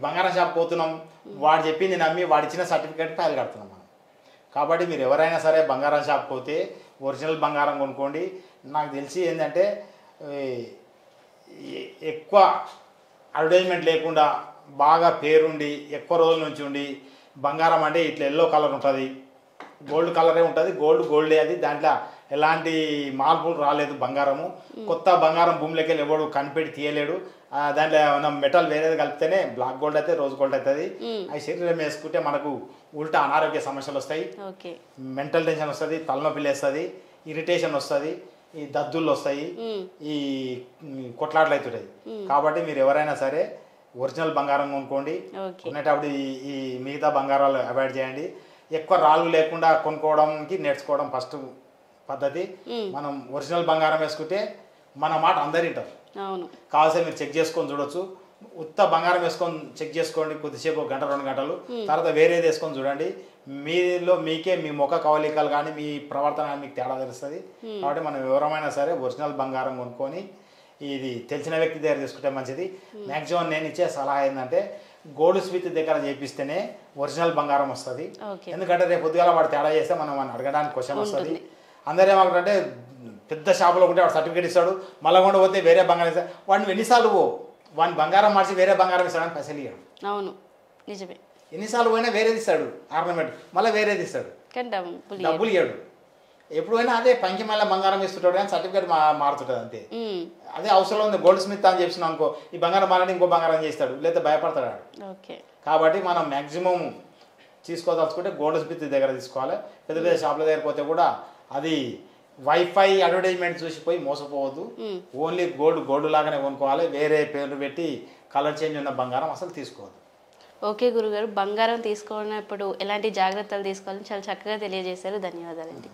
బంగారం షాప్ పోతున్నాం, వాడు చెప్పింది నమ్మి వాడు ఇచ్చిన సర్టిఫికేట్ ఫైల్ కడుతున్నాం మనం. కాబట్టి మీరు ఎవరైనా సరే బంగారం షాప్ పోతే ఒరిజినల్ బంగారం కొనుక్కోండి. నాకు తెలిసి ఏంటంటే ఎక్కువ అడ్వర్టైజ్మెంట్ లేకుండా బాగా పేరుండి ఎక్కువ రోజుల నుంచి ఉండి బంగారం అంటే ఇట్లా ఎల్లో కలర్ ఉంటుంది, గోల్డ్ కలరే ఉంటుంది, గోల్డే అది, దాంట్లో ఎలాంటి మార్పులు రాలేదు. బంగారము కొత్త బంగారం భూమిలోకి వెళ్ళి ఎవడు కనిపెట్టి తీయలేడు. దాంట్లో ఏమైనా మెటల్ వేరేది కలిపితేనే బ్లాక్ గోల్డ్ అయితే రోజ్ గోల్డ్ అవుతుంది. అవి శరీరం వేసుకుంటే మనకు ఉల్టా అనారోగ్య సమస్యలు వస్తాయి, మెంటల్ టెన్షన్ వస్తుంది, తలనొప్పి లేస్తుంది, ఇరిటేషన్ వస్తుంది, ఈ దద్దుళ్ళు వస్తాయి, ఈ కొట్లాట్లు అవుతుంటాయి. కాబట్టి మీరు ఎవరైనా సరే ఒరిజినల్ బంగారం కొనుక్కోండి. కొనేటప్పుడు ఈ మిగతా బంగారాలు అవాయిడ్ చేయండి. ఎక్కువ రాళ్ళు లేకుండా కొనుక్కోవడానికి నేర్చుకోవడం ఫస్ట్ పద్ధతి. మనం ఒరిజినల్ బంగారం వేసుకుంటే మన మాట అందరు వింటారు. కావాల్సి మీరు చెక్ చేసుకొని చూడొచ్చు. ఉత్త బంగారం వేసుకొని చెక్ చేసుకోండి కొద్దిసేపు, 1 గంట 2 గంటలు, తర్వాత వేరేది వేసుకొని చూడండి. మీలో మీకే మీ ముఖ కవలికలు కానీ మీ ప్రవర్తన కానీ మీకు తేడా తెలుస్తుంది. కాబట్టి మనం ఎవరమైనా సరే ఒరిజినల్ బంగారం కొనుక్కొని ఇది తెలిసిన వ్యక్తి దగ్గర తీసుకుంటే మంచిది. మ్యాక్సిమం నేను ఇచ్చే సలహా ఏంటంటే గోల్డ్ స్మిత్ దగ్గర చేపిస్తేనే ఒరిజినల్ బంగారం వస్తుంది. ఎందుకంటే రేపు పొద్దుగాల వాడు తేడా చేస్తే మనం అడగడానికి క్వశ్చన్ వస్తుంది. అందరూ ఏమంటారంటే పెద్ద షాపులో ఉంటే వాడు సర్టిఫికేట్ ఇస్తాడు, మళ్ళీ కూడా పోతే వేరే బంగారం ఇస్తాడు. వాడిని ఎన్నిసార్లు వాడిని బంగారం మార్చి వేరే బంగారం ఇస్తాడని పైసలు ఇవ్వడు. అవును నిజమే. ఎన్నిసార్లు పోయినా వేరేది ఇస్తాడు ఆర్నమెంట్, మళ్ళీ వేరేది ఇస్తాడు, డబ్బులు ఇవ్వడు. ఎప్పుడైనా అదే పంకి మళ్ళీ బంగారం ఇస్తుంటాడు కానీ సర్టిఫికేట్ మారుతుంటుంది అంతే. అదే అవసరం ఉంది గోల్డ్ స్మిత్ అని చెప్పిన అనుకో, ఈ బంగారం మారని ఇంకో బంగారం చేస్తాడు, లేదా భయపడతాడు. కాబట్టి మనం మ్యాక్సిమం తీసుకోదలుచుకుంటే గోల్డ్ స్మిత్ దగ్గర తీసుకోవాలి. పెద్ద పెద్ద షాపుల దగ్గర పోతే కూడా అది వైఫై అడ్వర్టైజ్మెంట్ చూసిపోయి మోసపోవద్దు. ఓన్లీ గోల్డ్ లాగానే కొనుక్కోవాలి. వేరే పేర్లు పెట్టి కలర్ చేంజ్ ఉన్న బంగారం అసలు తీసుకోవద్దు. ఓకే గురుగారు, బంగారం తీసుకున్నప్పుడు ఎలాంటి జాగ్రత్తలు తీసుకోవాలని చాలా చక్కగా తెలియజేశారు. ధన్యవాదాలండి.